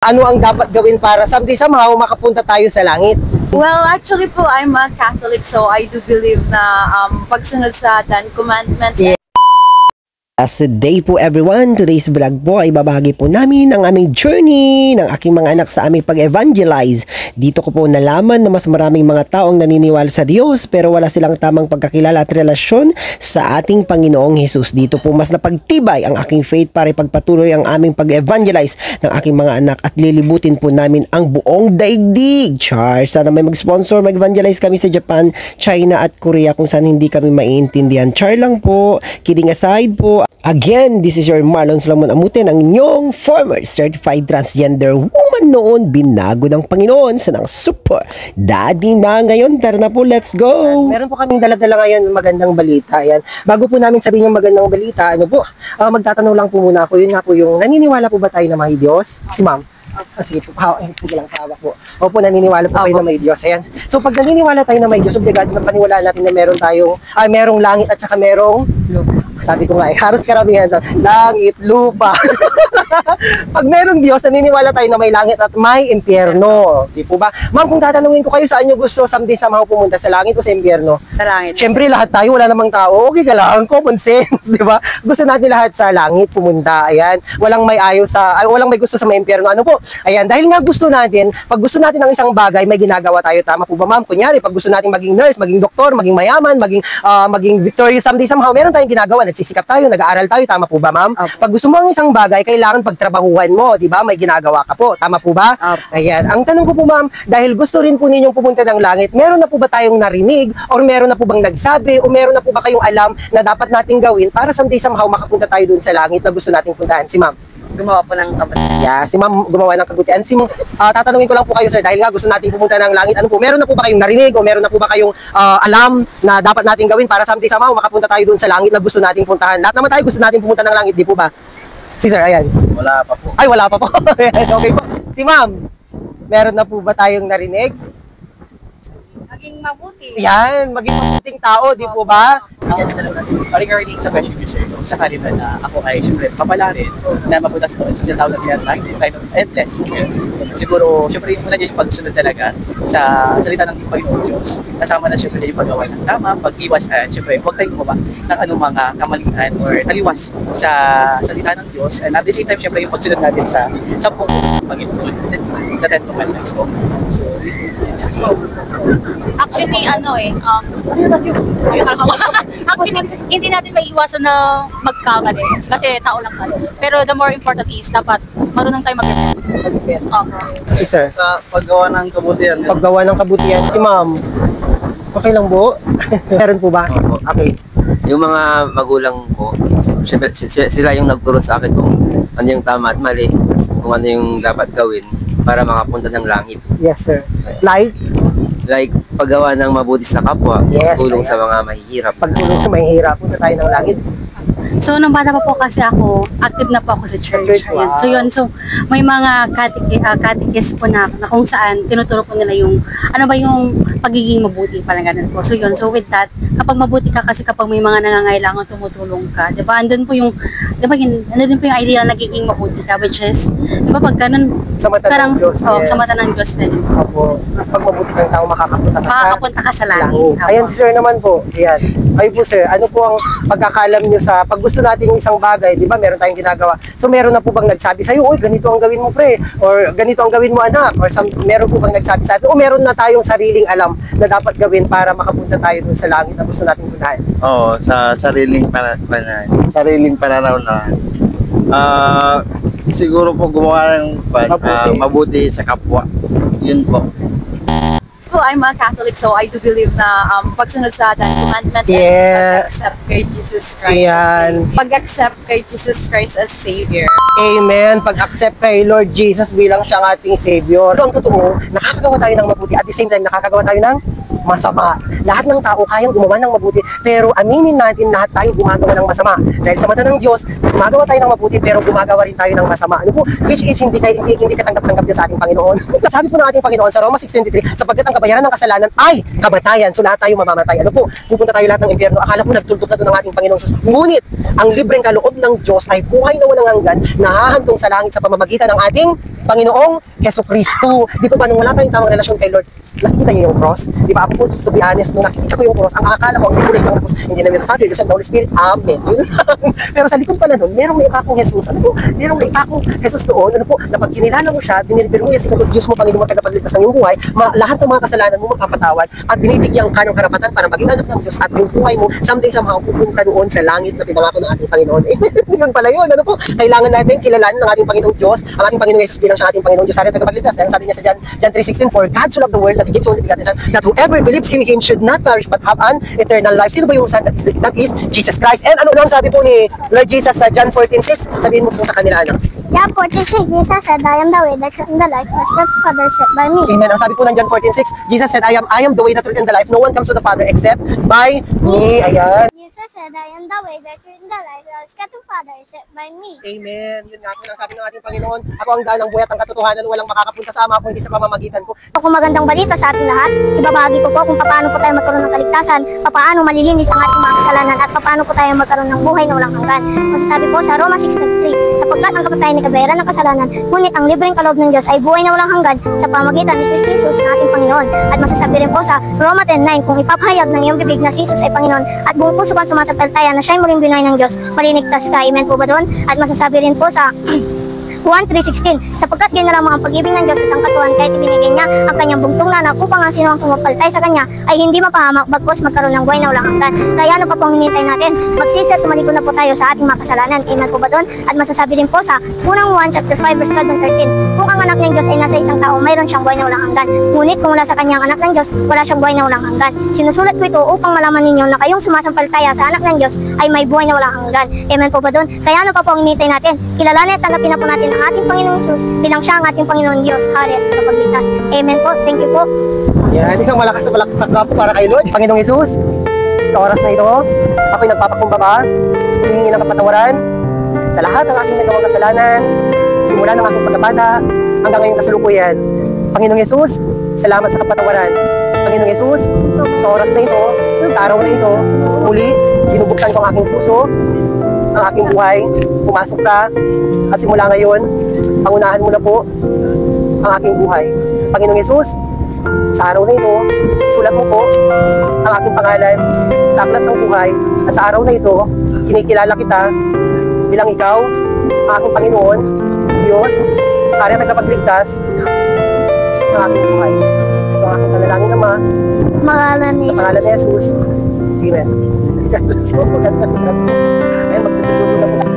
Ano ang dapat gawin para someday somehow makapunta tayo sa langit? Well, actually po, I'm a Catholic, so I do believe na pagsunod sa 10 Commandments. Yeah. As a day po everyone, today's vlog po ay babahagi po namin ang aming journey ng aking mga anak sa aming pag-evangelize. Dito ko po nalaman na mas maraming mga taong naniniwala sa Diyos pero wala silang tamang pagkakilala at relasyon sa ating Panginoong Hesus. Dito po mas napagtibay ang aking faith para ipagpatuloy ang aming pag-evangelize ng aking mga anak at lilibutin po namin ang buong daigdig. Char, sana may mag-sponsor, mag-evangelize kami sa Japan, China at Korea kung saan hindi kami maiintindihan. Char lang po, kidding aside po. Again, this is your Marlon Solomon Amuten, ang inyong former certified transgender woman noon, binago ng Panginoon sa ng super daddy na ngayon. Tara na po, let's go! Meron po kaming dala-dala ngayon magandang balita. Ayan. Bago po namin sabihin yung magandang balita, ano po, magtatanong lang po muna ako. Yun nga po yung, naniniwala po ba tayo na may Diyos? Si ma'am? Sige po, sige lang, hawak po. Opo, naniniwala po kayo na may Diyos. Ayan. So pag naniniwala tayo na may Diyos, obligado na paniwalaan natin na meron tayong, merong langit at saka merong lupa. Sabi ko nga, halos karamihan sa langit, lupa. Pag merong Diyos, naniniwala tayo na may langit at may impyerno. Di po ba? Ma'am, kung tatanungin ko kayo, saan nyo gusto someday somehow pumunta? Sa langit o sa impyerno? Sa langit. Siyempre, lahat tayo, wala namang tao. Okay ka lang, common sense, di ba? Gusto natin lahat sa langit pumunta. Ayan. Walang may ayaw sa, walang may gusto sa may impyerno. Ano po? Ayan, dahil nga gusto natin, pag gusto natin ng isang bagay, may ginagawa tayo. Tama po ba, ma'am? Kunyari, pag gusto natin maging nurse, maging doktor, maging mayaman, maging victorious someday somehow, meron tayong ginagawa. Nagsisikap tayo, nag-aaral tayo. Tama po ba, ma'am? Okay. Pag gusto mo ng isang bagay, kailangan pagtrabahuhan mo, di ba? May ginagawa ka po. Tama po ba? Okay. Ayan. Ang tanong ko po, ma'am, dahil gusto rin po ninyong pumunta ng langit, meron na po ba tayong narinig or meron na po bang nagsabi o meron na po ba kayong alam na dapat nating gawin para someday somehow makapunta tayo dun sa langit na gusto nating puntahan? Si ma'am. Gumawa po ng kabutihan. Yeah, si ma'am gumawa ng kabutihan. Si tatanungin ko lang po kayo, sir, dahil nga gusto nating pumunta ng langit. Ano po, meron na po ba kayong narinig o meron na po ba kayong alam na dapat nating gawin para someday somehow makapunta tayo dun sa langit na gusto nating puntahan? Lahat naman tayo gusto nating pumunta ng langit, di po ba? Si sir, ayan. Wala pa po. Ay, wala pa po. Okay po. Si ma'am, meron na po ba tayong narinig? Maging mabuti. Yan, maging mabuting tao, di po ba? Regarding sa question niyo, sir, kung sakali ba na ako ay siyempre papala rin na mapunta sa sinatawag na life, kind of endless. Siguro, siyempre muna niya yung pagsunod talaga sa salita ng Panginoon Diyos. Kasama na siyempre yung paggawa ng tama, pag-iwas, siyempre huwag tayong gumawa ng anong mga kamalian or taliwas sa salita ng Diyos. And at the same time, siyempre yung pagsunod natin sa 10 ng Panginoon, the 10 commandments ko. So, actually, actually, hindi natin maiiwasan na magkamali kasi tao lang tayo. Pero the more important is, dapat marunong tayo mag-repent. Si sir, sa paggawa ng kabutihan. paggawa ng kabutihan, si ma'am, okay lang po? Meron po ba? Okay. Yung mga magulang ko, siyempre, sila yung nagturo sa akin kung ano yung tama at mali, kung ano yung dapat gawin para makapunta ng langit. Yes, sir. Like, paggawa ng mabuti sa kapwa, Yes, tulong ayan. sa mga mahihirap. Pagtulong sa mahihirap, punta tayo ng langit. So, nung bata pa po kasi ako, active na po ako sa church. church, wow. So, yun. So, may mga catechist po na kung saan tinuturo po nila yung, ano ba yung pagiging mabuti, parang ganun po. So, yun. So, with that, kapag mabuti ka kasi kapag may mga nangangailangan, tumutulong ka. Diba? Andun po yung, diba, andun po yung idea na nagiging mabuti ka, which is, diba, pag ganun, Sa mata parang, ng Diyos, yes. sa mata ng Diyos rin. Opo. Pag mabuti kang tao, makakapunta ka Makakapunta ka sa langit. langit. Ayan si sir naman po. Ayan. Kayo po sir, ano po ang pagkakalam nyo sa pag gusto natin yung isang bagay, di ba? Meron tayong ginagawa. So meron na po bang nagsabi sa'yo, oy, ganito ang gawin mo pre, or ganito ang gawin mo anak, or meron po bang nagsabi sa atin, o meron na tayong sariling alam na dapat gawin para makapunta tayo dun sa langit na gusto natin puntahan? Oo, sa sariling pananaw na siguro po gumawa ng mabuti sa kapwa. Yun po. Po, I'm a Catholic, so I do believe na pagsunod sa 10 Commandments Yeah. and pag-accept kay Jesus Christ Ayan. as Savior. Pag-accept kay Jesus Christ as Savior. Amen. Pag-accept kay Lord Jesus bilang siyang ating Savior. Pero ang totoo, nakakagawa tayo ng mabuti. At the same time, nakakagawa tayo ng masama. Lahat ng tao kayang gumawa ng mabuti, pero aminin natin lahat tayo gumagawa ng masama. Dahil sa mata ng Diyos, gumagawa tayo ng mabuti, pero gumagawa rin tayo ng masama. Ano po? Which is hindi katanggap-tanggap yan sa ating Panginoon. Sabi po ng ating Panginoon sa Roma 6:23, sapagkat ang kabayaran ng kasalanan ay kamatayan. So lahat tayo mamamatay. Ano po? Pupunta tayo lahat ng impyerno. Akala po nagtuldok na doon ng ating Panginoon Jesus. Ngunit, ang libreng kaloob ng Diyos ay buhay na walang hanggan, nahahantong sa langit sa pamamagitan ng ating Panginoong Jesucristo. Di ba nung wala tayong tamang relasyon kay Lord, nakikita niyo yung cross? Di ba ako po, to be honest, nung nakikita ko yung cross, ang akala ko, ang symbolist ng cross, hindi na with the Father, the Son, the Holy Spirit, Amen. Yun lang. Pero sa likod pala nun, merong may ipakong Jesus. Ano po? Merong may ipakong Jesus doon. Ano po? Na pag kinilala mo siya, biniribir mo yan sa Diyos mo, Panginoon mo, tagapagligtas ng iyong buhay, lahat ng mga kasalanan mo magpapatawad at binibigyan ka ng karapatan para maging anak ng Diyos at yung buhay mo, someday somehow, pupunta doon sa langit na pinangako ng ating Panginoon. Yun pala yun. Ano po? Kailangan natin kilalanin ng ating Panginoong Diyos, ang ating Panginoong Jesus bilang siyang ating Panginoong Diyos, at tagapagligtas. Dahil sabi niya sa John 3:16, for God so loved the world that He gave His only begotten Son, that whoever believes in Him should not perish but have an eternal life. Sino ba yung Son? That is Jesus Christ. And ano ang sabi po ni Lord Jesus sa John 14:6? Sabihin mo po sa kanila, anak. John 14:6, Jesus said, I am the way, the truth, and the life, as the Father said by me. Amen. Ang sabi po ng John 14:6, Jesus said, I am the way, the truth, and the life. No one comes to the Father except by me. Ayan. Jesus said, I am the way, the truth, and the life, as the Father said by me. Amen. Yun nga po ang sabi ng ating Panginoon. Ako ang daan ng buhay at ang katotohanan, walang makakapunta sa Ama kung hindi sa pamamagitan ko. Kung magandang balita sa ating lahat, ibabahagi ko po kung paano po tayo magkaroon ng kaligtasan, paano malilinis ang ating mga kasalanan, at paano po tayo magkaroon ng buhay na walang hanggan. Masasabi po sa Roma 6:23, sapagkat ang kapatayan ay kabayaran ng kasalanan, ngunit ang libreng kaloob ng Diyos ay buhay na walang hanggan sa pamamagitan ni Kristo Jesus na ating Panginoon. At masasabi rin po sa Roma 10:9, kung ipapahayag ng iyong bibig na si Jesus ay Panginoon at buong puso kang sumasampalataya na siya'y muling binay ng Diyos, malinigtas ka. Amen po ba doon? At masasabi rin po sa Juan 3:16, sapagkat ganyan lamang ang pag-ibig ng Diyos sa sangkatuan, kahit ibinigay niya ang kanyang bugtong na upang ang sino ang sumapaltay sa kanya ay hindi mapahamak bagkus magkaroon ng buhay na walang hanggan. Kaya ano pa pong hinintay natin? Magsisi at tumalikod na po tayo sa ating mga kasalanan. Amen po ba doon? At masasabi din po sa unang 1 chapter 5 verse 13, kung ang anak ng Diyos ay nasa isang tao, mayroon siyang buhay na walang hanggan. Ngunit kung wala sa kanyang anak ng Diyos, wala siyang buhay na walang hanggan. Sinusulat ko ito upang malaman ninyo na kayong sumasampalataya sa anak ng Diyos ay may buhay na walang hanggan. Amen po ba doon? Kaya ano pa po ang hinintay natin? Kilalanin at tanggapin na po natin ang ating Panginoong Jesus bilang siya ang ating Panginoon Diyos, Hari at Tagapagligtas. Amen po. Thank you po. Yan, isang malakas na palakpak po para kay Lord. Panginoong Jesus, sa oras na ito, ako'y nagpapakumbaba, humihingi ng kapatawaran sa lahat ng aking nagawang kasalanan, simula ng aking pagkabata hanggang ngayong kasalukuyan. Panginoong Jesus, salamat sa kapatawaran. Panginoong Jesus, sa oras na ito, sa araw na ito, muli, binubuksan ko ang aking puso, ang aking buhay, pumasok ka, at simula ngayon, pangunahan mo na po ang aking buhay. Panginoong Jesus, sa araw na ito, sulat mo po ang aking pangalan sa aklat ng buhay, at sa araw na ito, kinikilala kita bilang ikaw, ang aking Panginoon, Diyos, Hari at Tagapagligtas ng aking buhay. Ito ang aking panalangin, Ama, sa pangalan ni Jesus. Amen. God bless you. God bless you. Ayun, magtutulong na po.